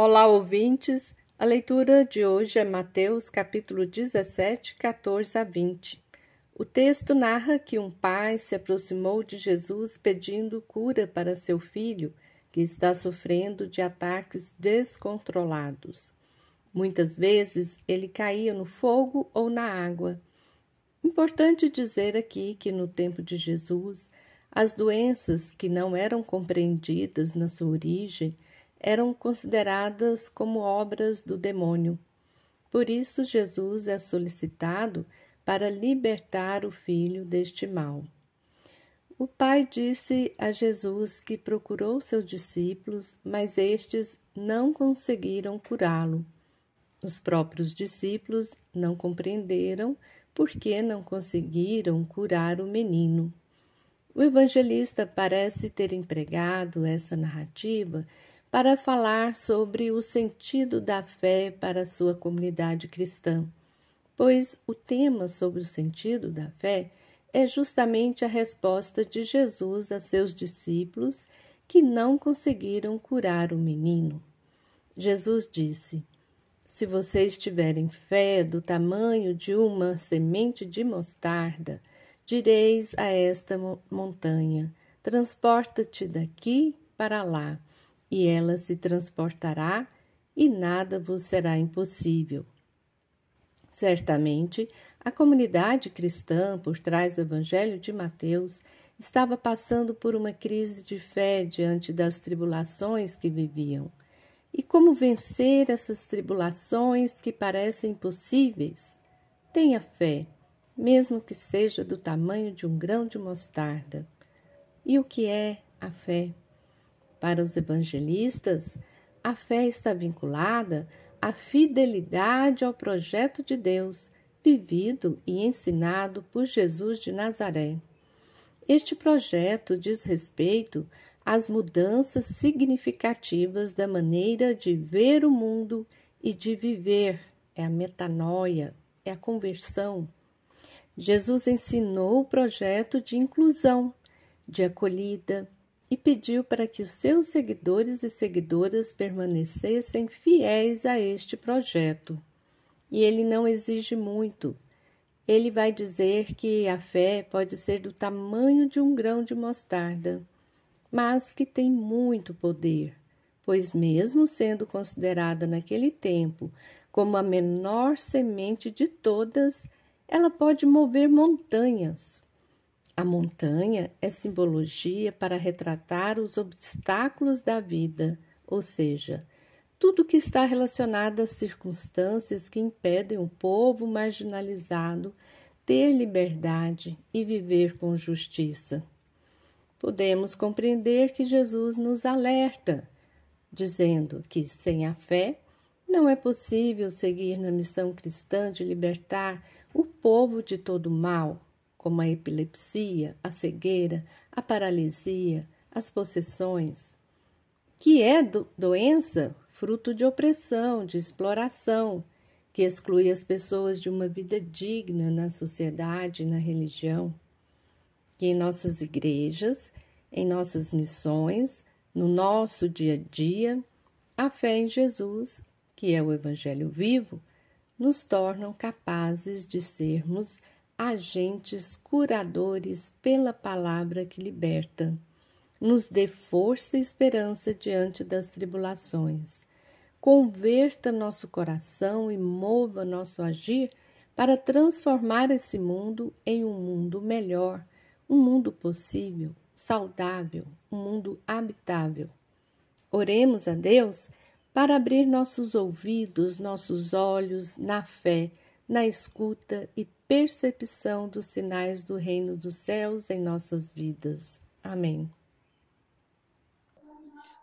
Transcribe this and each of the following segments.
Olá, ouvintes! A leitura de hoje é Mateus, capítulo 17, 14 a 20. O texto narra que um pai se aproximou de Jesus pedindo cura para seu filho, que está sofrendo de ataques descontrolados. Muitas vezes ele caía no fogo ou na água. Importante dizer aqui que no tempo de Jesus, as doenças que não eram compreendidas na sua origem eram consideradas como obras do demônio. Por isso, Jesus é solicitado para libertar o filho deste mal. O pai disse a Jesus que procurou seus discípulos, mas estes não conseguiram curá-lo. Os próprios discípulos não compreenderam porque não conseguiram curar o menino. O evangelista parece ter empregado essa narrativa para falar sobre o sentido da fé para a sua comunidade cristã, pois o tema sobre o sentido da fé é justamente a resposta de Jesus a seus discípulos que não conseguiram curar o menino. Jesus disse: "Se vocês tiverem fé do tamanho de uma semente de mostarda, direis a esta montanha: transporta-te daqui para lá, e ela se transportará, e nada vos será impossível." Certamente, a comunidade cristã por trás do Evangelho de Mateus estava passando por uma crise de fé diante das tribulações que viviam. E como vencer essas tribulações que parecem impossíveis? Tenha fé, mesmo que seja do tamanho de um grão de mostarda. E o que é a fé? Para os evangelistas, a fé está vinculada à fidelidade ao projeto de Deus, vivido e ensinado por Jesus de Nazaré. Este projeto diz respeito às mudanças significativas da maneira de ver o mundo e de viver, é a metanoia, é a conversão. Jesus ensinou o projeto de inclusão, de acolhida, e pediu para que os seus seguidores e seguidoras permanecessem fiéis a este projeto. E ele não exige muito. Ele vai dizer que a fé pode ser do tamanho de um grão de mostarda, mas que tem muito poder, pois mesmo sendo considerada naquele tempo como a menor semente de todas, ela pode mover montanhas. A montanha é simbologia para retratar os obstáculos da vida, ou seja, tudo que está relacionado às circunstâncias que impedem o povo marginalizado ter liberdade e viver com justiça. Podemos compreender que Jesus nos alerta, dizendo que sem a fé não é possível seguir na missão cristã de libertar o povo de todo mal, como a epilepsia, a cegueira, a paralisia, as possessões, que é doença fruto de opressão, de exploração, que exclui as pessoas de uma vida digna na sociedade e na religião. Que em nossas igrejas, em nossas missões, no nosso dia a dia, a fé em Jesus, que é o Evangelho vivo, nos tornam capazes de sermos agentes curadores pela palavra que liberta. Nos dê força e esperança diante das tribulações. Converta nosso coração e mova nosso agir para transformar esse mundo em um mundo melhor, um mundo possível, saudável, um mundo habitável. Oremos a Deus para abrir nossos ouvidos, nossos olhos na fé, na escuta e percepção dos sinais do reino dos céus em nossas vidas. Amém.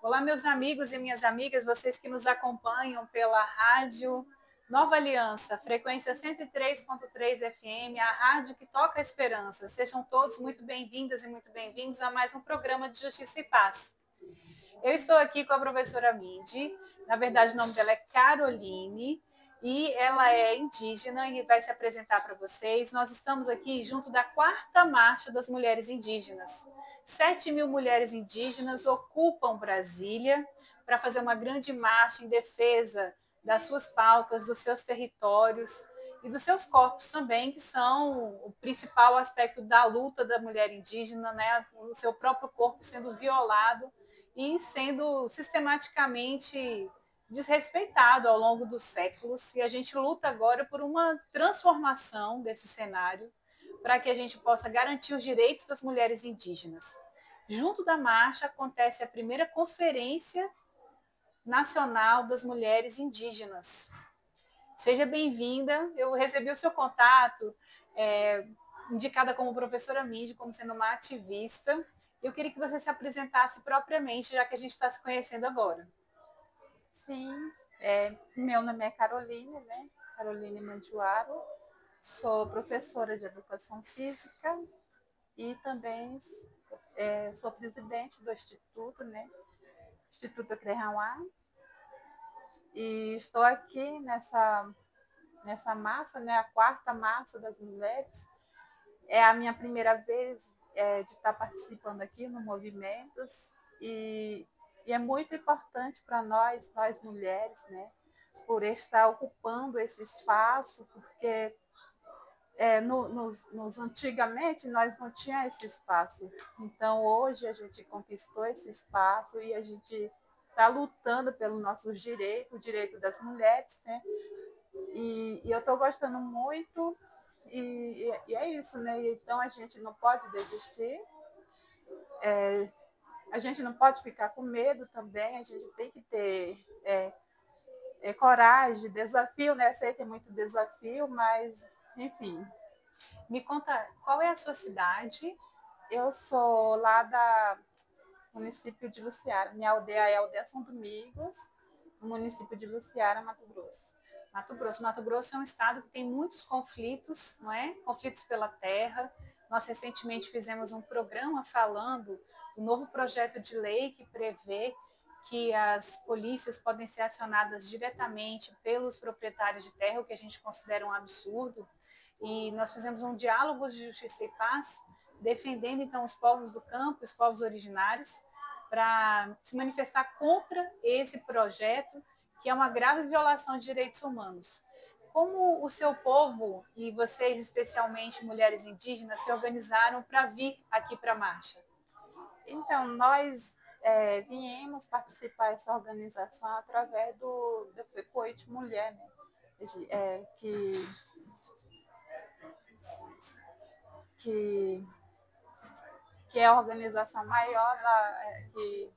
Olá, meus amigos e minhas amigas, vocês que nos acompanham pela rádio Nova Aliança, frequência 103.3 FM, a rádio que toca a esperança. Sejam todos muito bem-vindas e muito bem-vindos a mais um programa de Justiça e Paz. Eu estou aqui com a professora Mindy, na verdade o nome dela é Caroline, e ela é indígena e vai se apresentar para vocês. Nós estamos aqui junto da 4ª Marcha das Mulheres Indígenas. 7.000 mulheres indígenas ocupam Brasília para fazer uma grande marcha em defesa das suas pautas, dos seus territórios e dos seus corpos também, que são o principal aspecto da luta da mulher indígena, né? O seu próprio corpo sendo violado e sendo sistematicamente desrespeitado ao longo dos séculos. E a gente luta agora por uma transformação desse cenário para que a gente possa garantir os direitos das mulheres indígenas. Junto da marcha acontece a primeira Conferência Nacional das Mulheres Indígenas. Seja bem-vinda. Eu recebi o seu contato, indicada como professora Mindy, como sendo uma ativista. Eu queria que você se apresentasse propriamente, já que a gente está se conhecendo agora. Sim, meu nome é Caroline, né? Caroline Mandiuaro. Sou professora de Educação Física e também sou presidente do Instituto, né? Instituto Crehauá. E estou aqui nessa massa, né? A 4ª Massa das Mulheres. É a minha primeira vez de estar participando aqui no Movimentos e é muito importante para nós mulheres, né? Por estar ocupando esse espaço, porque antigamente nós não tínhamos esse espaço. Então, hoje a gente conquistou esse espaço e a gente está lutando pelos nossos direitos, o direito das mulheres, né? E eu estou gostando muito e é isso, né? Então, a gente não pode desistir, a gente não pode ficar com medo também, a gente tem que ter coragem, desafio, né? Sei que é muito desafio, mas, enfim. Me conta, qual é a sua cidade? Eu sou lá do município de Luciara. Minha aldeia é a Aldeia São Domingos, no município de Luciara, Mato Grosso. Mato Grosso é um estado que tem muitos conflitos, não é? Conflitos pela terra. Nós recentemente fizemos um programa falando do novo projeto de lei que prevê que as polícias podem ser acionadas diretamente pelos proprietários de terra, o que a gente considera um absurdo. E nós fizemos um diálogo de justiça e paz, defendendo então os povos do campo, os povos originários, para se manifestar contra esse projeto, que é uma grave violação de direitos humanos. Como o seu povo, e vocês especialmente mulheres indígenas, se organizaram para vir aqui para a marcha? Então, nós viemos participar dessa organização através do FECOIT Mulher, né? Que é a organização maior que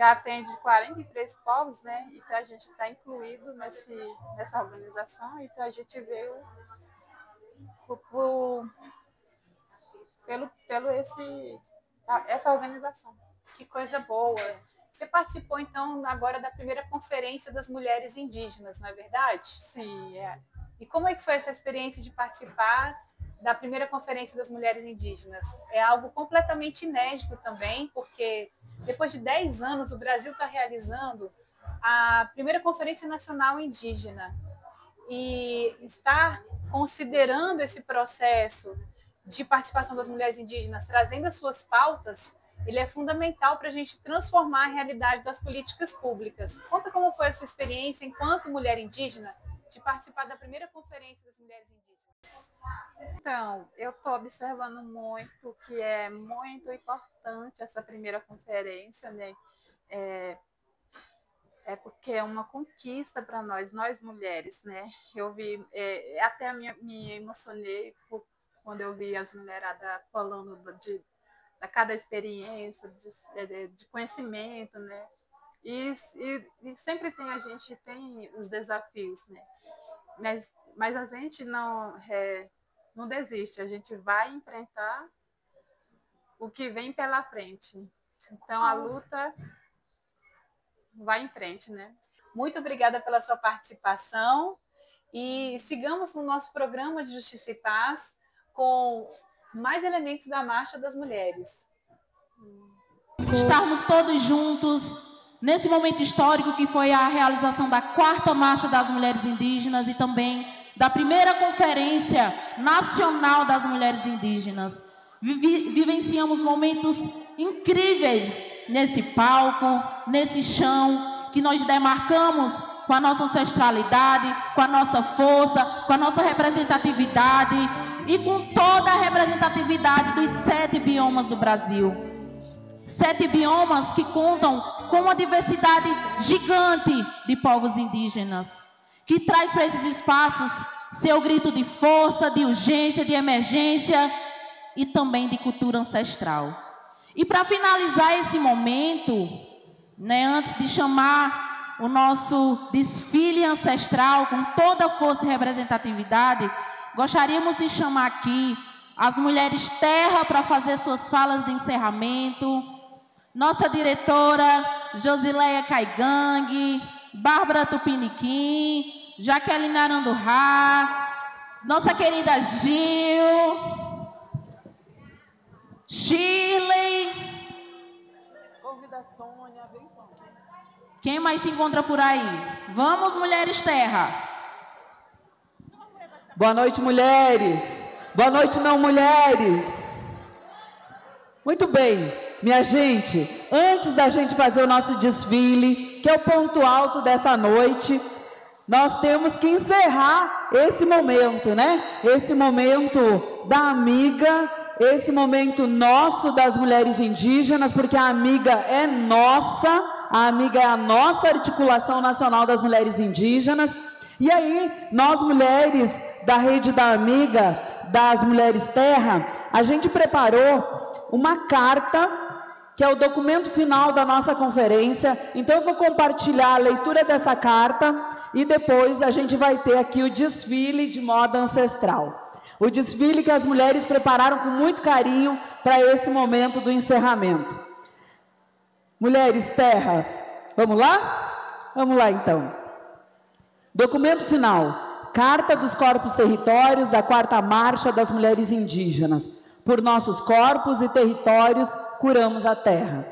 atende 43 povos, né? Então a gente está incluído nessa organização, então a gente veio essa organização. Que coisa boa! Você participou, então, agora da primeira Conferência das Mulheres Indígenas, não é verdade? Sim, é. E como é que foi essa experiência de participar da primeira Conferência das Mulheres Indígenas? É algo completamente inédito também, porque depois de 10 anos o Brasil está realizando a primeira Conferência Nacional Indígena. E estar considerando esse processo de participação das mulheres indígenas, trazendo as suas pautas, ele é fundamental para a gente transformar a realidade das políticas públicas. Conta como foi a sua experiência enquanto mulher indígena de participar da primeira Conferência das Mulheres Indígenas. Então, eu estou observando muito que é muito importante essa primeira conferência, né? Porque é uma conquista para nós mulheres, né? Eu vi, até me emocionei quando eu vi as mulheradas falando de cada experiência, de conhecimento, né? E sempre a gente tem os desafios, né? Mas a gente não desiste, a gente vai enfrentar o que vem pela frente. Então, a luta vai em frente, né? Muito obrigada pela sua participação e sigamos no nosso programa de Justiça e Paz com mais elementos da Marcha das Mulheres. Estarmos todos juntos nesse momento histórico que foi a realização da 4ª Marcha das Mulheres Indígenas e também da primeira Conferência Nacional das Mulheres Indígenas. Vivenciamos momentos incríveis nesse palco, nesse chão, que nós demarcamos com a nossa ancestralidade, com a nossa força, com a nossa representatividade e com toda a representatividade dos 7 biomas do Brasil. 7 biomas que contam com uma diversidade gigante de povos indígenas, que traz para esses espaços seu grito de força, de urgência, de emergência e também de cultura ancestral. E para finalizar esse momento, antes de chamar o nosso desfile ancestral com toda a força e representatividade, gostaríamos de chamar aqui as mulheres terra para fazer suas falas de encerramento. Nossa diretora Josileia Caigangue, Bárbara Tupiniquim, Jaqueline Arandurrá, nossa querida Gil, Shirley. Convida a Sônia, vem Sônia. Quem mais se encontra por aí? Vamos, mulheres terra. Boa noite, mulheres. Boa noite, não mulheres. Muito bem, minha gente, antes da gente fazer o nosso desfile, que é o ponto alto dessa noite, nós temos que encerrar esse momento, né? Esse momento da amiga, esse momento nosso das mulheres indígenas, porque a amiga é nossa, a amiga é a nossa articulação nacional das mulheres indígenas. E aí, nós mulheres da Rede da Amiga, das Mulheres Terra, a gente preparou uma carta, que é o documento final da nossa conferência. Então eu vou compartilhar a leitura dessa carta e depois a gente vai ter aqui o desfile de moda ancestral. O desfile que as mulheres prepararam com muito carinho para esse momento do encerramento. Mulheres terra, vamos lá? Vamos lá então. Documento final. Carta dos Corpos Territórios da 4ª Marcha das Mulheres Indígenas. Por nossos corpos e territórios, curamos a terra.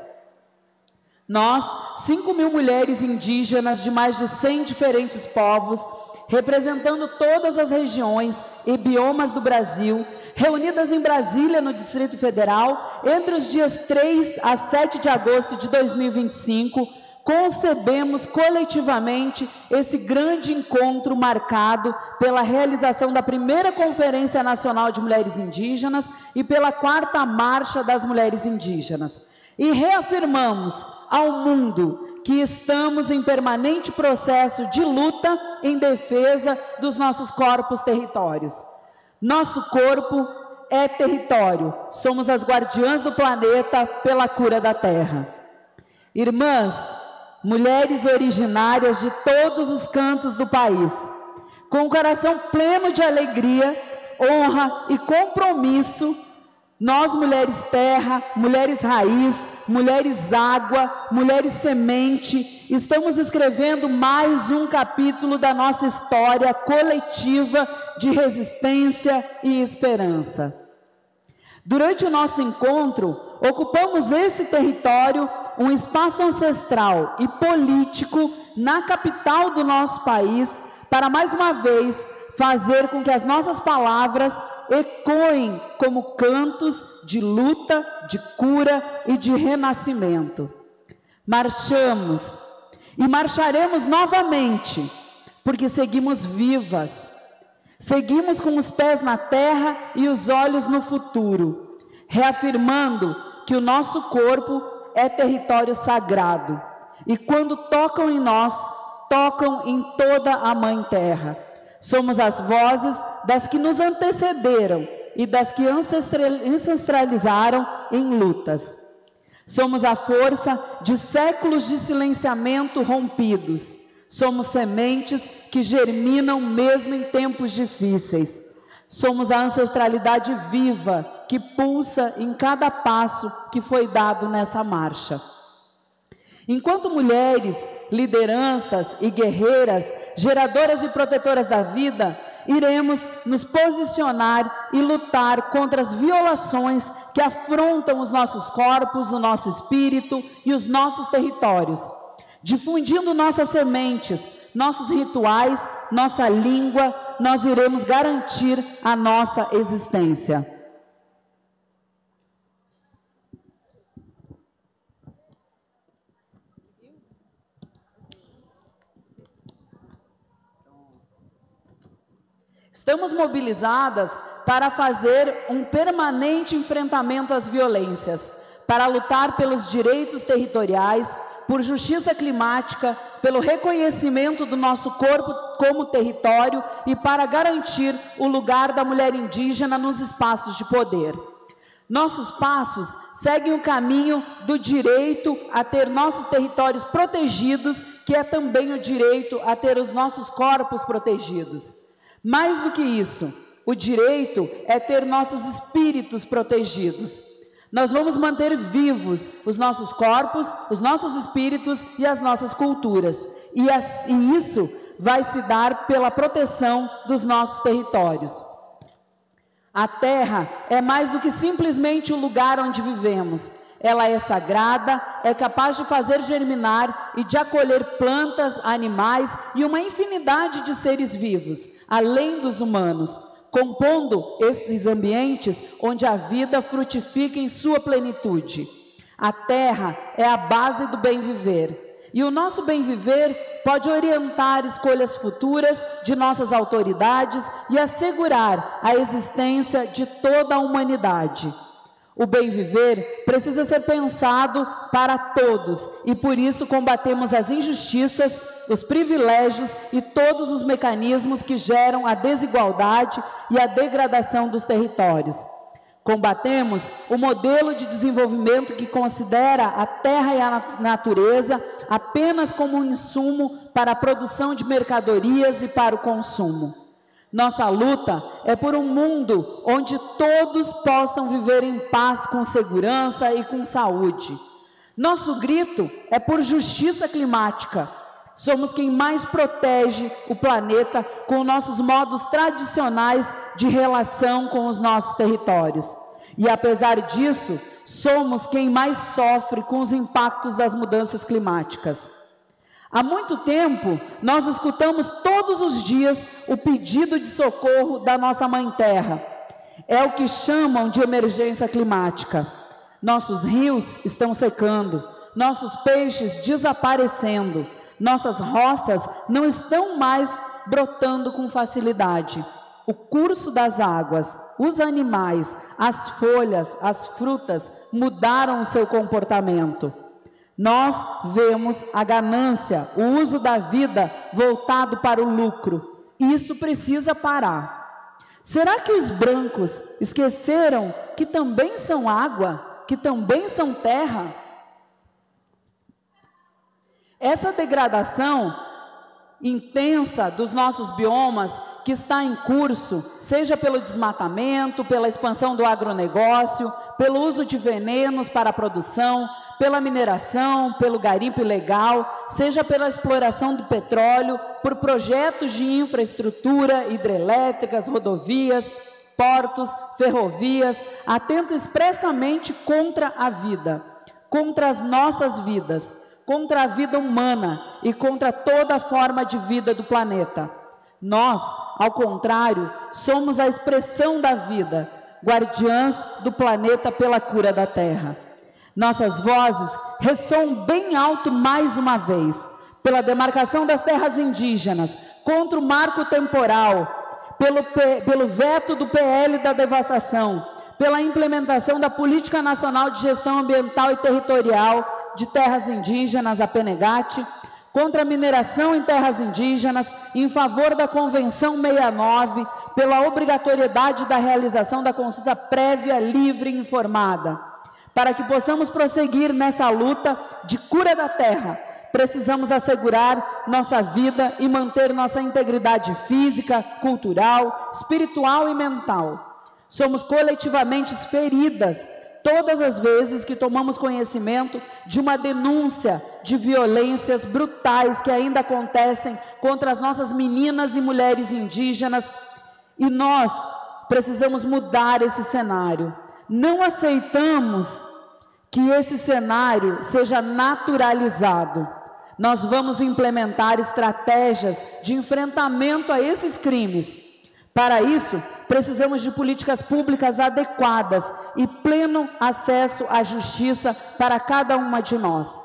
Nós, 5.000 mulheres indígenas de mais de 100 diferentes povos, representando todas as regiões e biomas do Brasil, reunidas em Brasília, no Distrito Federal, entre os dias 3 a 7 de agosto de 2025, concebemos coletivamente esse grande encontro marcado pela realização da primeira Conferência Nacional de Mulheres Indígenas e pela 4ª Marcha das Mulheres Indígenas. E reafirmamos ao mundo que estamos em permanente processo de luta em defesa dos nossos corpos territórios. Nosso corpo é território, somos as guardiãs do planeta pela cura da terra. Irmãs, mulheres originárias de todos os cantos do país, com o coração pleno de alegria, honra e compromisso, nós, mulheres terra, mulheres raiz, mulheres água, mulheres semente, estamos escrevendo mais um capítulo da nossa história coletiva de resistência e esperança. Durante o nosso encontro, ocupamos esse território, um espaço ancestral e político na capital do nosso país, para mais uma vez fazer com que as nossas palavras ecoem como cantos de luta, de cura e de renascimento. Marchamos e marcharemos novamente, porque seguimos vivas, seguimos com os pés na terra e os olhos no futuro, reafirmando que o nosso corpo é território sagrado, e quando tocam em nós, tocam em toda a Mãe Terra. Somos as vozes das que nos antecederam e das que ancestralizaram em lutas. Somos a força de séculos de silenciamento rompidos. Somos sementes que germinam mesmo em tempos difíceis. Somos a ancestralidade viva que pulsa em cada passo que foi dado nessa marcha. Enquanto mulheres, lideranças e guerreiras, geradoras e protetoras da vida, iremos nos posicionar e lutar contra as violações que afrontam os nossos corpos, o nosso espírito e os nossos territórios. Difundindo nossas sementes, nossos rituais, nossa língua, nós iremos garantir a nossa existência. Estamos mobilizadas para fazer um permanente enfrentamento às violências, para lutar pelos direitos territoriais, por justiça climática, pelo reconhecimento do nosso corpo como território e para garantir o lugar da mulher indígena nos espaços de poder. Nossos passos seguem o caminho do direito a ter nossos territórios protegidos, que é também o direito a ter os nossos corpos protegidos. Mais do que isso, o direito é ter nossos espíritos protegidos. Nós vamos manter vivos os nossos corpos, os nossos espíritos e as nossas culturas. E isso vai se dar pela proteção dos nossos territórios. A terra é mais do que simplesmente o lugar onde vivemos. Ela é sagrada, é capaz de fazer germinar e de acolher plantas, animais e uma infinidade de seres vivos, além dos humanos, compondo esses ambientes onde a vida frutifica em sua plenitude. A terra é a base do bem viver. E o nosso bem viver pode orientar escolhas futuras de nossas autoridades e assegurar a existência de toda a humanidade. O bem viver precisa ser pensado para todos e por isso combatemos as injustiças, os privilégios e todos os mecanismos que geram a desigualdade e a degradação dos territórios. Combatemos o modelo de desenvolvimento que considera a terra e a natureza apenas como um insumo para a produção de mercadorias e para o consumo. Nossa luta é por um mundo onde todos possam viver em paz, com segurança e com saúde. Nosso grito é por justiça climática. Somos quem mais protege o planeta com nossos modos tradicionais de relação com os nossos territórios. E apesar disso, somos quem mais sofre com os impactos das mudanças climáticas. Há muito tempo, nós escutamos todos os dias o pedido de socorro da nossa Mãe Terra. É o que chamam de emergência climática. Nossos rios estão secando, nossos peixes desaparecendo, nossas roças não estão mais brotando com facilidade. O curso das águas, os animais, as folhas, as frutas mudaram o seu comportamento. Nós vemos a ganância, o uso da vida voltado para o lucro. Isso precisa parar. Será que os brancos esqueceram que também são água, que também são terra? Essa degradação intensa dos nossos biomas que está em curso, seja pelo desmatamento, pela expansão do agronegócio, pelo uso de venenos para a produção, pela mineração, pelo garimpo ilegal, seja pela exploração do petróleo, por projetos de infraestrutura, hidrelétricas, rodovias, portos, ferrovias, atenta expressamente contra a vida, contra as nossas vidas, contra a vida humana e contra toda forma de vida do planeta. Nós, ao contrário, somos a expressão da vida, guardiãs do planeta pela cura da Terra. Nossas vozes ressoam bem alto mais uma vez, pela demarcação das terras indígenas, contra o marco temporal, pelo veto do PL da devastação, pela implementação da Política Nacional de Gestão Ambiental e Territorial de Terras Indígenas, a PNGAT, contra a mineração em terras indígenas, em favor da Convenção 69, pela obrigatoriedade da realização da consulta prévia, livre e informada. Para que possamos prosseguir nessa luta de cura da terra, precisamos assegurar nossa vida e manter nossa integridade física, cultural, espiritual e mental. Somos coletivamente feridas todas as vezes que tomamos conhecimento de uma denúncia de violências brutais que ainda acontecem contra as nossas meninas e mulheres indígenas, e nós precisamos mudar esse cenário. Não aceitamos que esse cenário seja naturalizado. nós vamos implementar estratégias de enfrentamento a esses crimes. Para isso, precisamos de políticas públicas adequadas e pleno acesso à justiça para cada uma de nós.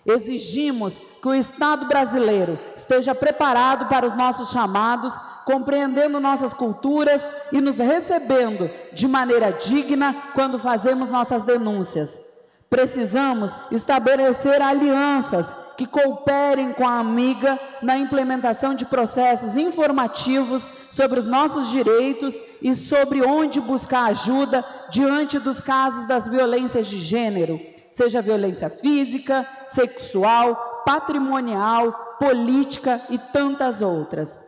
Exigimos que o Estado brasileiro esteja preparado para os nossos chamados, compreendendo nossas culturas e nos recebendo de maneira digna quando fazemos nossas denúncias. Precisamos estabelecer alianças que cooperem com a amiga na implementação de processos informativos sobre os nossos direitos e sobre onde buscar ajuda diante dos casos das violências de gênero, seja violência física, sexual, patrimonial, política e tantas outras.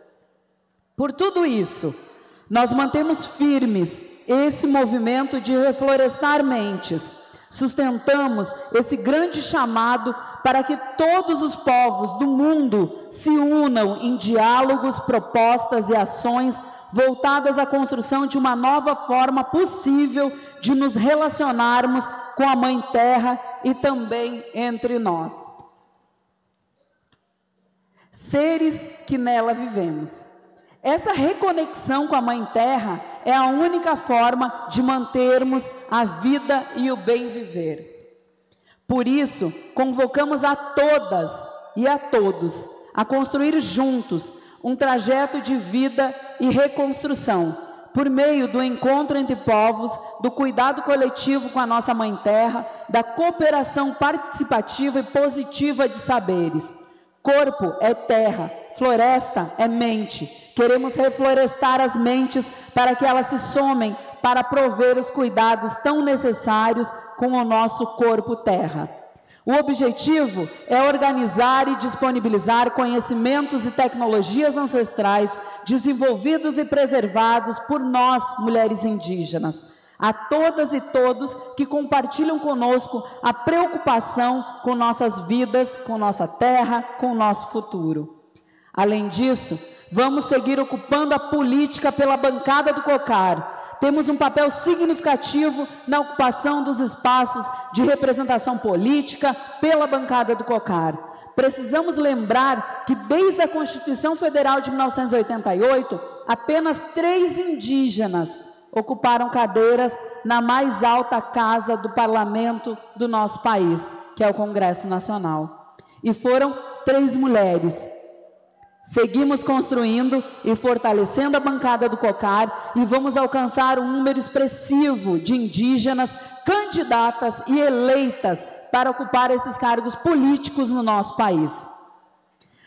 Por tudo isso, nós mantemos firmes esse movimento de reflorestar mentes, sustentamos esse grande chamado para que todos os povos do mundo se unam em diálogos, propostas e ações voltadas à construção de uma nova forma possível de nos relacionarmos com a Mãe Terra e também entre nós. Seres que nela vivemos. Essa reconexão com a Mãe Terra é a única forma de mantermos a vida e o bem viver. Por isso, convocamos a todas e a todos a construir juntos um trajeto de vida e reconstrução, por meio do encontro entre povos, do cuidado coletivo com a nossa Mãe Terra, da cooperação participativa e positiva de saberes. Corpo é terra, floresta é mente. Queremos reflorestar as mentes para que elas se somem para prover os cuidados tão necessários com o nosso corpo terra. O objetivo é organizar e disponibilizar conhecimentos e tecnologias ancestrais desenvolvidos e preservados por nós, mulheres indígenas. A todas e todos que compartilham conosco a preocupação com nossas vidas, com nossa terra, com o nosso futuro. Além disso, vamos seguir ocupando a política pela bancada do COCAR. Temos um papel significativo na ocupação dos espaços de representação política pela bancada do COCAR. Precisamos lembrar que desde a Constituição Federal de 1988, apenas 3 indígenas ocuparam cadeiras na mais alta casa do parlamento do nosso país, que é o Congresso Nacional. E foram 3 mulheres. Seguimos construindo e fortalecendo a bancada do COCAR e vamos alcançar um número expressivo de indígenas candidatas e eleitas para ocupar esses cargos políticos no nosso país.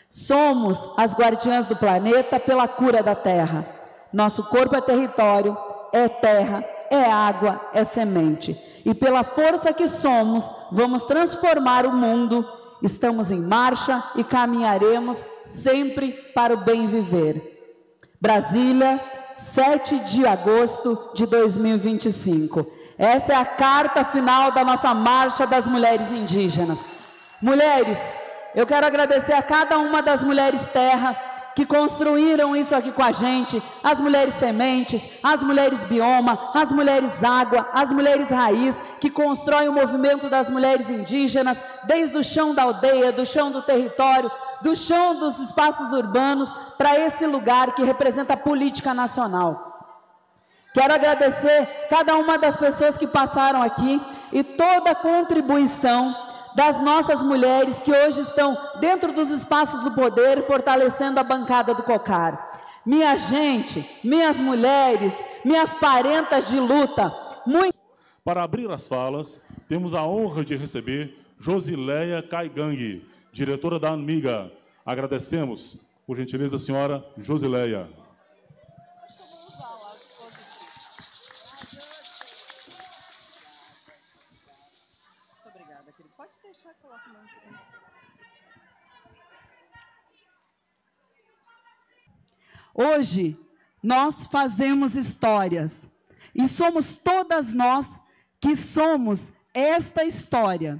Somos as guardiãs do planeta pela cura da terra. Nosso corpo é território, é terra, é água, é semente. E pela força que somos, vamos transformar o mundo. Estamos em marcha e caminharemos sempre para o bem viver. Brasília, 7 de agosto de 2025. Essa é a carta final da nossa Marcha das Mulheres Indígenas. Mulheres, eu quero agradecer a cada uma das mulheres terra que construíram isso aqui com a gente, as mulheres sementes, as mulheres bioma, as mulheres água, as mulheres raiz, que constroem o movimento das mulheres indígenas, desde o chão da aldeia, do chão do território, do chão dos espaços urbanos, para esse lugar que representa a política nacional. Quero agradecer cada uma das pessoas que passaram aqui e toda a contribuição das nossas mulheres que hoje estão dentro dos espaços do poder, fortalecendo a bancada do COCAR. Minha gente, minhas mulheres, minhas parentas de luta. Para abrir as falas, temos a honra de receber Josileia Caigangue, diretora da ANMIGA. Agradecemos, por gentileza, a senhora Josileia. Hoje, nós fazemos histórias e somos todas nós que somos esta história.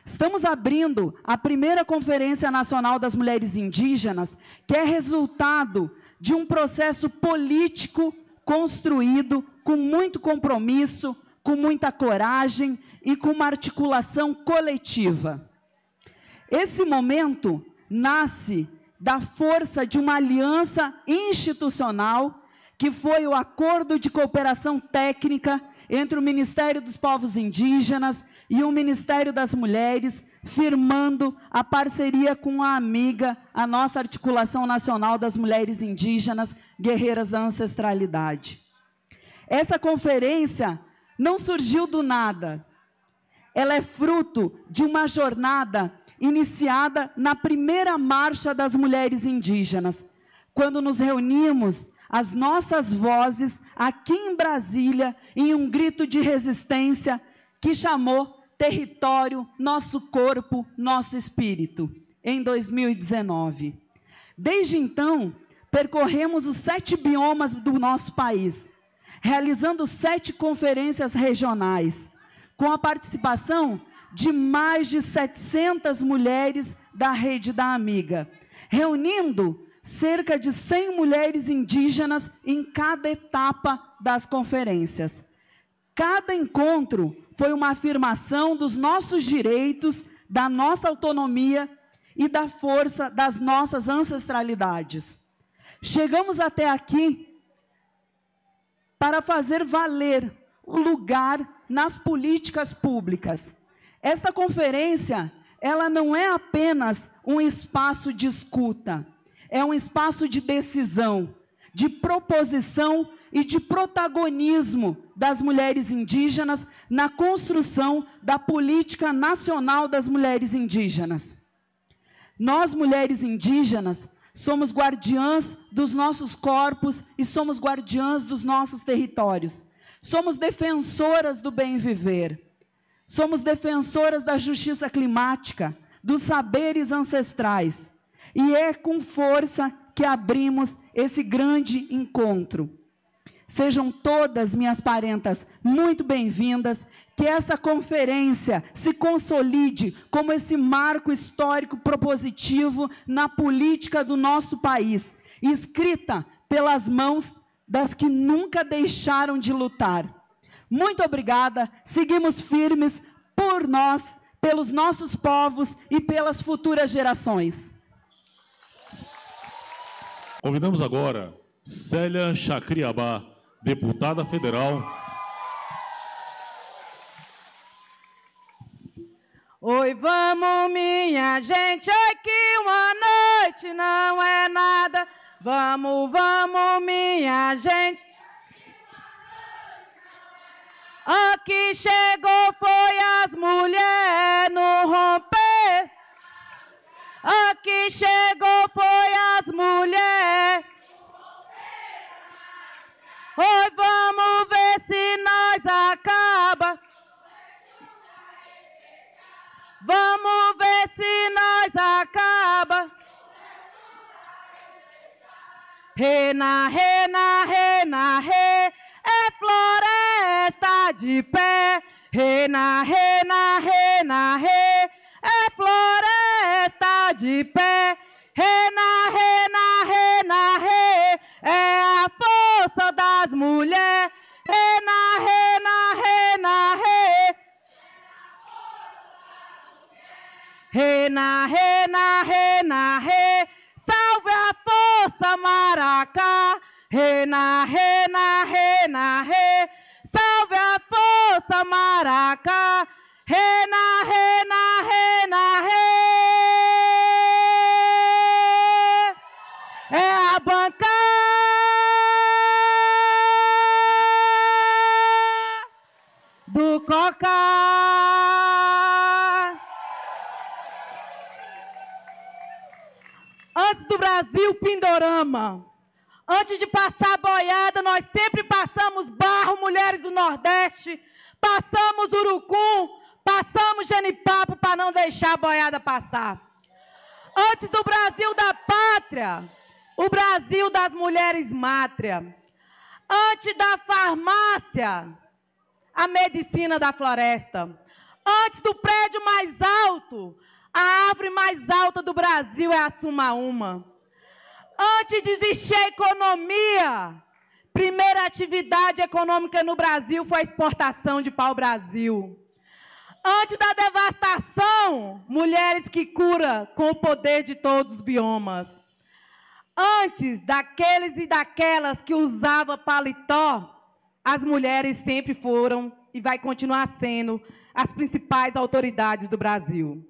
Estamos abrindo a primeira Conferência Nacional das Mulheres Indígenas, que é resultado de um processo político construído com muito compromisso, com muita coragem e com uma articulação coletiva. Esse momento nasce da força de uma aliança institucional, que foi o Acordo de Cooperação Técnica entre o Ministério dos Povos Indígenas e o Ministério das Mulheres, firmando a parceria com a Amiga, a nossa Articulação Nacional das Mulheres Indígenas, Guerreiras da Ancestralidade. Essa conferência não surgiu do nada. Ela é fruto de uma jornada iniciada na primeira Marcha das Mulheres Indígenas, quando nos reunimos as nossas vozes aqui em Brasília, em um grito de resistência que chamou Território, Nosso Corpo, Nosso Espírito, em 2019. Desde então, percorremos os 7 biomas do nosso país, realizando 7 conferências regionais, com a participação de mais de 700 mulheres da Rede da Amiga, reunindo cerca de 100 mulheres indígenas em cada etapa das conferências. Cada encontro foi uma afirmação dos nossos direitos, da nossa autonomia e da força das nossas ancestralidades. Chegamos até aqui para fazer valer o lugar nas políticas públicas. Esta conferência, ela não é apenas um espaço de escuta, é um espaço de decisão, de proposição e de protagonismo das mulheres indígenas na construção da política nacional das mulheres indígenas. Nós, mulheres indígenas, somos guardiãs dos nossos corpos e somos guardiãs dos nossos territórios. Somos defensoras do bem viver. Somos defensoras da justiça climática, dos saberes ancestrais. E é com força que abrimos esse grande encontro. Sejam todas, minhas parentas, muito bem-vindas, que essa conferência se consolide como esse marco histórico propositivo na política do nosso país, escrita pelas mãos das que nunca deixaram de lutar. Muito obrigada, seguimos firmes por nós, pelos nossos povos e pelas futuras gerações. Convidamos agora Célia Chacriabá, deputada federal. Oi, vamos, minha gente, aqui uma noite não é nada. Vamos, vamos, minha gente. Aqui chegou foi as mulheres no romper. Aqui chegou foi as mulheres. Oi, vamos ver se nós acaba. Vamos ver se nós acaba. Rena, rena, rena, re, é floresta de pé. Rena, rena, rena, re, é floresta de pé. Rena, rena, rena, re, é a força das mulheres. Rena, rena, rena, re. Rena, rena, rena, re, salve a força Maracá. Rena, rena, rena, re, salve a força Maracá. Rena, rena, rena, re, é a bancada do Coca. Antes do Brasil, Pindorama. Antes de passar a boiada, nós sempre passamos Barro, Mulheres do Nordeste, passamos Urucum, passamos Genipapo para não deixar a boiada passar. Antes do Brasil da Pátria, o Brasil das Mulheres Mátria. Antes da farmácia, a medicina da floresta. Antes do prédio mais alto, a árvore mais alta do Brasil é a Sumaúma. Antes de existir a economia, primeira atividade econômica no Brasil foi a exportação de pau-brasil. Antes da devastação, mulheres que curam com o poder de todos os biomas. Antes daqueles e daquelas que usavam paletó, as mulheres sempre foram e vai continuar sendo as principais autoridades do Brasil.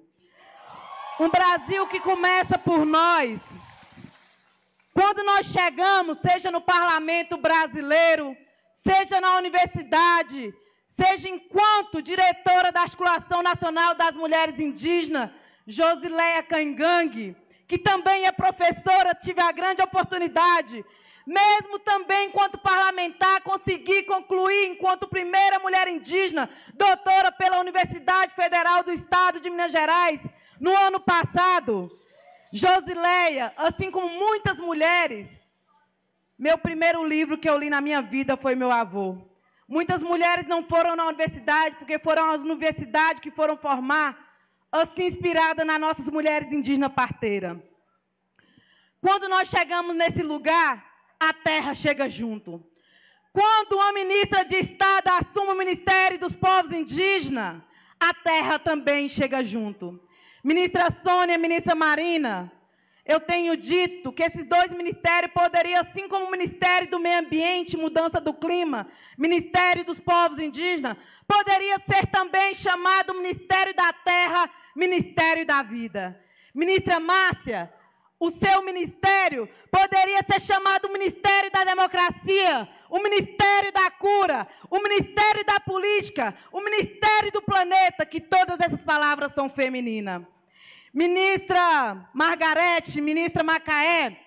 Um Brasil que começa por nós. Quando nós chegamos, seja no parlamento brasileiro, seja na universidade, seja enquanto diretora da Articulação Nacional das Mulheres Indígenas, Josileia Caingangue, que também é professora, tive a grande oportunidade, mesmo também enquanto parlamentar, consegui concluir enquanto primeira mulher indígena, doutora pela Universidade Federal do Estado de Minas Gerais, no ano passado. Josileia, assim como muitas mulheres, meu primeiro livro que eu li na minha vida foi meu avô. Muitas mulheres não foram na universidade, porque foram as universidades que foram formar, assim inspirada nas nossas mulheres indígenas parteiras. Quando nós chegamos nesse lugar, a terra chega junto. Quando uma ministra de Estado assume o Ministério dos Povos Indígenas, a terra também chega junto. Ministra Sônia, ministra Marina, eu tenho dito que esses dois ministérios poderiam, assim como o Ministério do Meio Ambiente e Mudança do Clima, Ministério dos Povos Indígenas, poderia ser também chamado Ministério da Terra, Ministério da Vida. Ministra Márcia, o seu ministério poderia ser chamado Ministério da Democracia, o Ministério da Cura, o Ministério da Política, o Ministério do Planeta, que todas essas palavras são femininas. Ministra Margarete, ministra Macaé,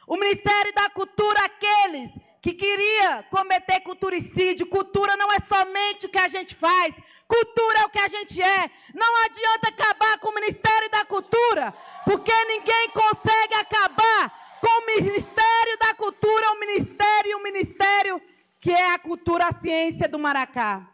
o Ministério da Cultura, aqueles que queriam cometer culturicídio. Cultura não é somente o que a gente faz, cultura é o que a gente é. Não adianta acabar com o Ministério da Cultura, porque ninguém consegue acabar com o Ministério da Cultura, o ministério que é a cultura, a ciência do Maracá.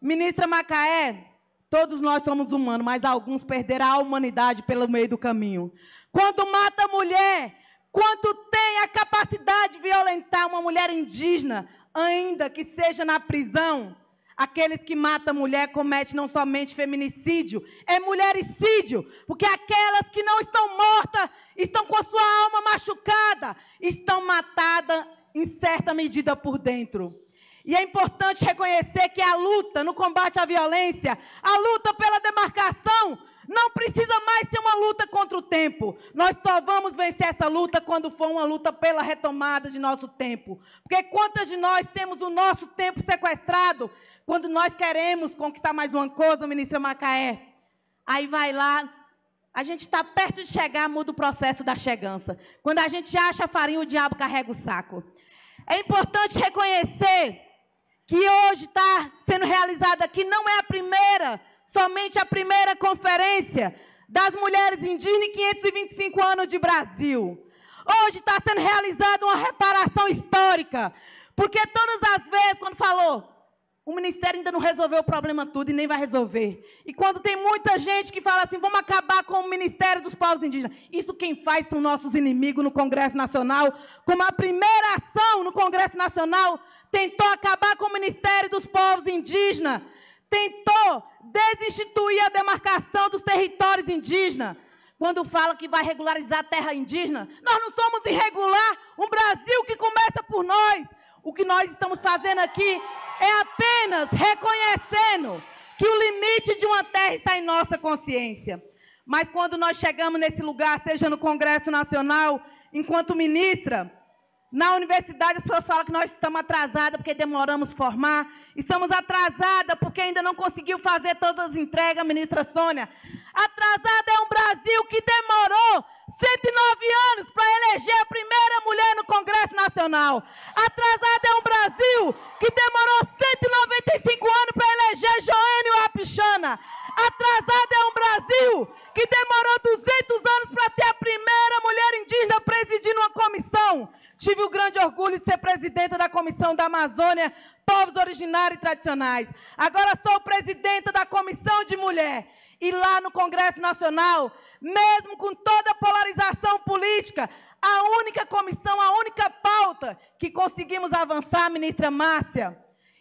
Ministra Macaé, todos nós somos humanos, mas alguns perderam a humanidade pelo meio do caminho. Quando mata a mulher, quando tem a capacidade de violentar uma mulher indígena, ainda que seja na prisão, aqueles que matam a mulher cometem não somente feminicídio, é mulhericídio, porque aquelas que não estão mortas, estão com a sua alma machucada, estão matadas em certa medida por dentro. E é importante reconhecer que a luta no combate à violência, a luta pela demarcação, não precisa mais ser uma luta contra o tempo. Nós só vamos vencer essa luta quando for uma luta pela retomada de nosso tempo. Porque quantas de nós temos o nosso tempo sequestrado quando nós queremos conquistar mais uma coisa, ministra Macaé? Aí vai lá, a gente está perto de chegar, muda o processo da chegança. Quando a gente acha a farinha, o diabo carrega o saco. É importante reconhecer que hoje está sendo realizada aqui, não é a primeira, somente a primeira conferência das mulheres indígenas em 525 anos de Brasil. Hoje está sendo realizada uma reparação histórica, porque todas as vezes, quando falou, o Ministério ainda não resolveu o problema tudo e nem vai resolver. E quando tem muita gente que fala assim, vamos acabar com o Ministério dos Povos Indígenas. Isso quem faz são nossos inimigos no Congresso Nacional. Como a primeira ação no Congresso Nacional tentou acabar com o Ministério dos Povos Indígenas, tentou desinstituir a demarcação dos territórios indígenas. Quando fala que vai regularizar a terra indígena, nós não somos irregular, um Brasil que começa por nós. O que nós estamos fazendo aqui é apenas reconhecendo que o limite de uma terra está em nossa consciência. Mas quando nós chegamos nesse lugar, seja no Congresso Nacional, enquanto ministra, na universidade as pessoas falam que nós estamos atrasadas porque demoramos a formar, estamos atrasadas porque ainda não conseguiu fazer todas as entregas, ministra Sônia. Atrasada é um Brasil que demorou 109 anos para eleger a primeira mulher no Congresso Nacional. Atrasada é um Brasil que demorou 195 anos para eleger Joênio Wapichana. Atrasada é um Brasil que demorou 200 anos para ter a primeira mulher indígena presidindo uma comissão. Tive o grande orgulho de ser presidenta da Comissão da Amazônia, Povos Originários e Tradicionais. Agora sou presidenta da Comissão de Mulher. E lá no Congresso Nacional, mesmo com toda a polarização política, a única comissão, a única pauta que conseguimos avançar, ministra Márcia,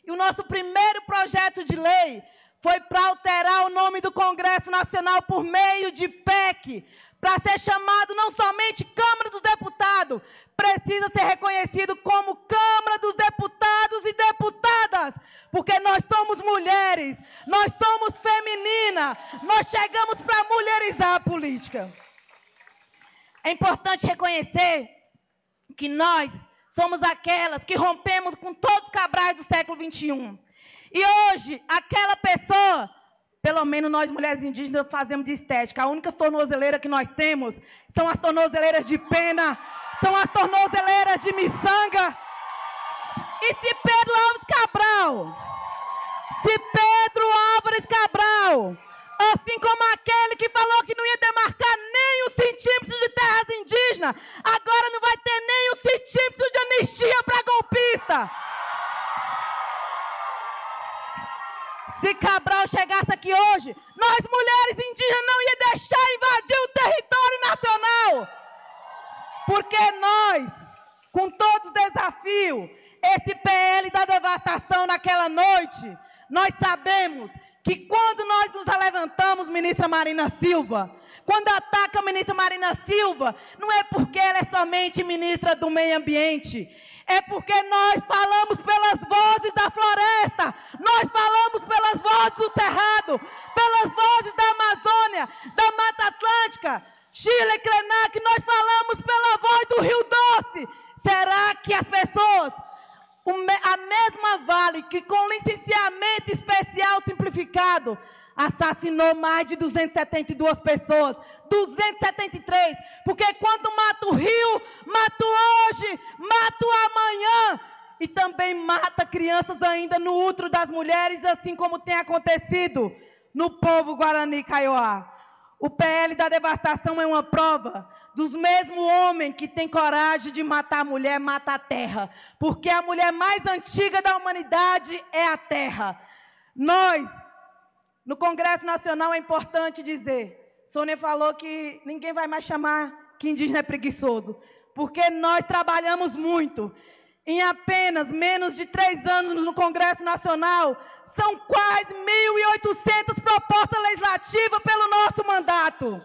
e o nosso primeiro projeto de lei foi para alterar o nome do Congresso Nacional por meio de PEC, para ser chamado não somente Câmara dos Deputados, precisa ser reconhecido como Câmara dos Deputados e Deputadas, porque nós somos mulheres, nós somos femininas, nós chegamos para mulherizar a política. É importante reconhecer que nós somos aquelas que rompemos com todos os cabrais do século XXI. E hoje, aquela pessoa, pelo menos nós mulheres indígenas fazemos de estética, a única tornozeleira que nós temos são as tornozeleiras de pena, são as tornozeleiras de miçanga. E se Pedro Álvares Cabral, assim como aquele que falou que não ia demarcar nem um centímetro de terras indígenas, agora não vai ter nem um centímetro de anistia para golpista. Se Cabral chegasse aqui hoje, nós mulheres indígenas não ia deixar invadir o território nacional. Porque nós, com todos os desafios, esse PL da devastação naquela noite, nós sabemos que quando nós nos levantamos, ministra Marina Silva, quando ataca a ministra Marina Silva, não é porque ela é somente ministra do meio ambiente, é porque nós falamos pelas vozes da floresta, nós falamos pelas vozes do Cerrado, pelas vozes da Amazônia, da Mata Atlântica, Chile, Krenak, nós falamos pela voz do Rio Doce. Será que as pessoas, a mesma Vale, que com licenciamento especial simplificado, assassinou mais de 272 pessoas, 273, porque quando mata o Rio, mata hoje, mata amanhã, e também mata crianças ainda no útero das mulheres, assim como tem acontecido no povo Guarani Kaiowá. O PL da devastação é uma prova dos mesmos homens que têm coragem de matar a mulher, mata a terra, porque a mulher mais antiga da humanidade é a terra. Nós, no Congresso Nacional, é importante dizer, Sônia falou que ninguém vai mais chamar que indígena é preguiçoso, porque nós trabalhamos muito. Em apenas menos de 3 anos no Congresso Nacional, são quase 1.800 propostas legislativas pelo nosso mandato.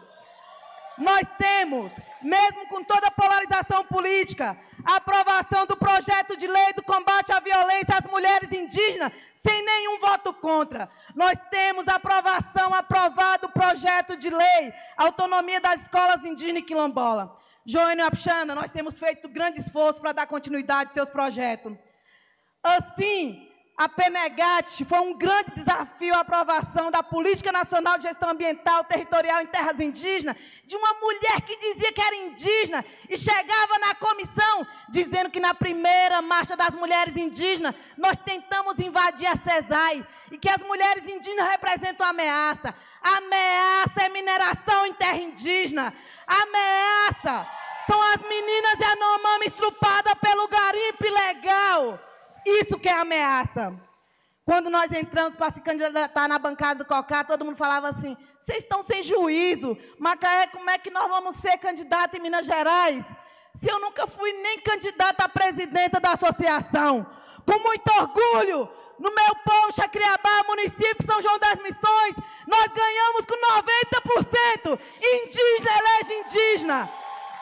Nós temos, mesmo com toda a polarização política, a aprovação do projeto de lei do combate à violência às mulheres indígenas, sem nenhum voto contra. Nós temos aprovado o projeto de lei, autonomia das escolas indígenas e quilombola. Joênio e Apxana, nós temos feito grande esforço para dar continuidade aos seus projetos. Assim, a PENEGAT foi um grande desafio a aprovação da Política Nacional de Gestão Ambiental Territorial em Terras Indígenas, de uma mulher que dizia que era indígena e chegava na comissão dizendo que na primeira Marcha das Mulheres Indígenas nós tentamos invadir a CESAI e que as mulheres indígenas representam ameaça. Ameaça é mineração em terra indígena. Ameaça são as meninas Yanomami estrupadas pelo garimpo ilegal. Isso que é ameaça. Quando nós entramos para se candidatar na bancada do COCA, todo mundo falava assim, vocês estão sem juízo. Macaé, como é que nós vamos ser candidatos em Minas Gerais? Se eu nunca fui nem candidata a presidenta da associação. Com muito orgulho, no meu povo, Chacriabá, município São João das Missões, nós ganhamos com 90%. Indígena elege indígena.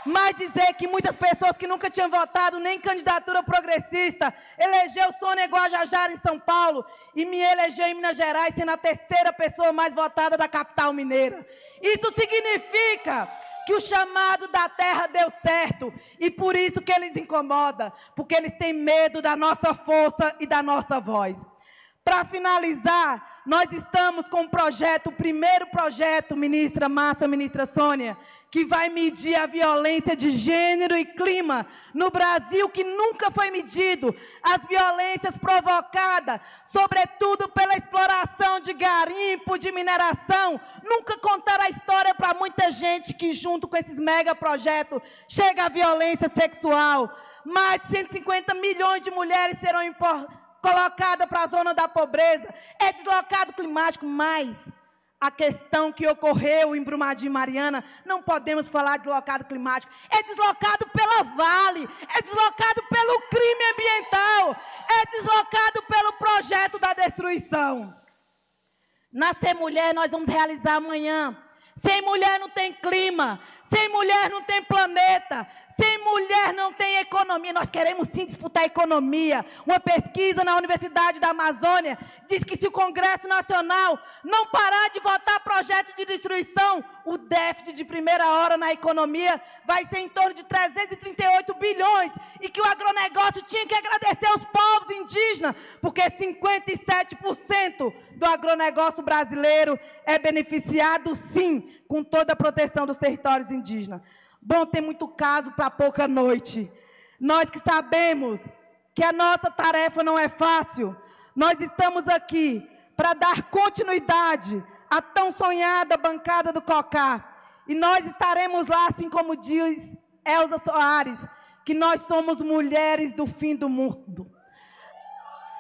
Mas dizer que muitas pessoas que nunca tinham votado nem candidatura progressista, elegeu Sônia Guajajara em São Paulo e me elegeu em Minas Gerais, sendo a 3ª pessoa mais votada da capital mineira. Isso significa que o chamado da terra deu certo e por isso que eles incomodam, porque eles têm medo da nossa força e da nossa voz. Para finalizar, nós estamos com um projeto, o primeiro projeto, ministra Massa, ministra Sônia, que vai medir a violência de gênero e clima no Brasil, que nunca foi medido. As violências provocadas, sobretudo pela exploração de garimpo, de mineração, nunca contaram a história para muita gente que, junto com esses megaprojetos, chega a violência sexual. Mais de 150 milhões de mulheres serão colocadas para a zona da pobreza. É deslocado climático, mas a questão que ocorreu em Brumadinho e Mariana, não podemos falar de deslocado climático, é deslocado pela Vale, é deslocado pelo crime ambiental, é deslocado pelo projeto da destruição. Nascer mulher nós vamos realizar amanhã. Sem mulher não tem clima, sem mulher não tem planeta, sem mulher não tem economia. Nós queremos sim disputar a economia. Uma pesquisa na Universidade da Amazônia diz que se o Congresso Nacional não parar de votar projeto de destruição, o déficit de primeira hora na economia vai ser em torno de 338 bilhões. E que o agronegócio tinha que agradecer aos povos indígenas, porque 57% do agronegócio brasileiro é beneficiado, sim, com toda a proteção dos territórios indígenas. Bom, tem muito caso para pouca noite. Nós que sabemos que a nossa tarefa não é fácil, nós estamos aqui para dar continuidade à tão sonhada bancada do COCA. E nós estaremos lá, assim como diz Elza Soares, que nós somos mulheres do fim do mundo.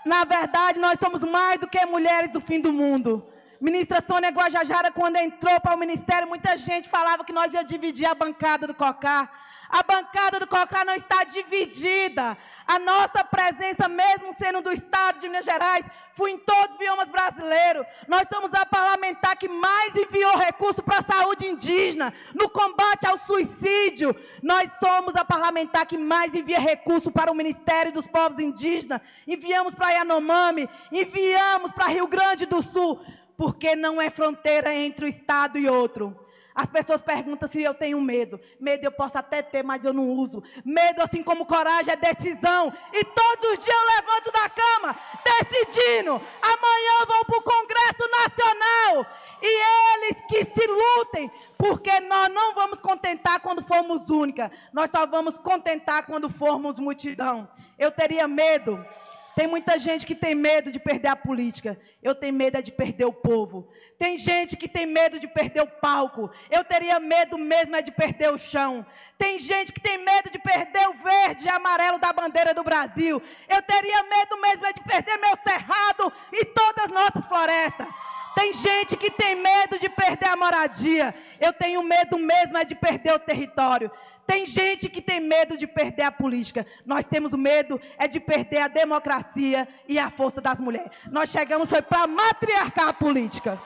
Na verdade, nós somos mais do que mulheres do fim do mundo. Ministra Sônia Guajajara, quando entrou para o Ministério, muita gente falava que nós ia dividir a bancada do COCA. A bancada do COCA não está dividida. A nossa presença, mesmo sendo do Estado de Minas Gerais, foi em todos os biomas brasileiros. Nós somos a parlamentar que mais enviou recurso para a saúde indígena, no combate ao suicídio. Nós somos a parlamentar que mais envia recurso para o Ministério dos Povos Indígenas. Enviamos para Yanomami, enviamos para Rio Grande do Sul, porque não é fronteira entre um estado e outro. As pessoas perguntam se eu tenho medo. Medo eu posso até ter, mas eu não uso. Medo, assim como coragem, é decisão. E todos os dias eu levanto da cama, decidindo. Amanhã eu vou para o Congresso Nacional. E eles que se lutem, porque nós não vamos contentar quando formos única. Nós só vamos contentar quando formos multidão. Eu teria medo. Tem muita gente que tem medo de perder a política. Eu tenho medo de perder o povo. Tem gente que tem medo de perder o palco. Eu teria medo mesmo de perder o chão. Tem gente que tem medo de perder o verde e amarelo da bandeira do Brasil. Eu teria medo mesmo de perder meu cerrado e todas as nossas florestas. Tem gente que tem medo de perder a moradia. Eu tenho medo mesmo de perder o território. Tem gente que tem medo de perder a política. Nós temos medo de perder a democracia e a força das mulheres. Nós chegamos para matriarcar a política.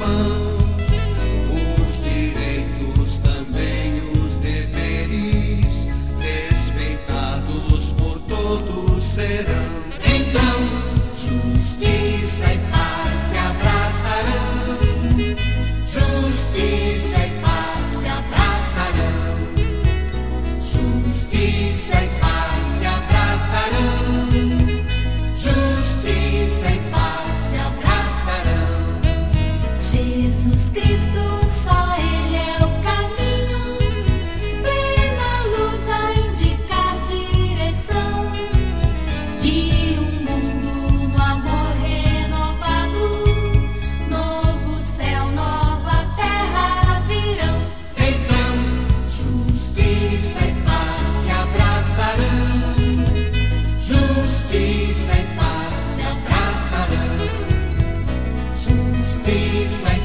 irmãos, os direitos também os deveres, respeitados por todos serão. Então, justiça e paz se abraçarão, justiça e paz se abraçarão, justiça e paz se abraçarão, justiça e paz se abraçarão. Jesus Cristo, só Ele é o caminho, plena luz a indicar direção de um mundo no amor renovado, novo céu, nova terra virão. Então, justiça e paz se abraçarão, justiça e paz se abraçarão, justiça e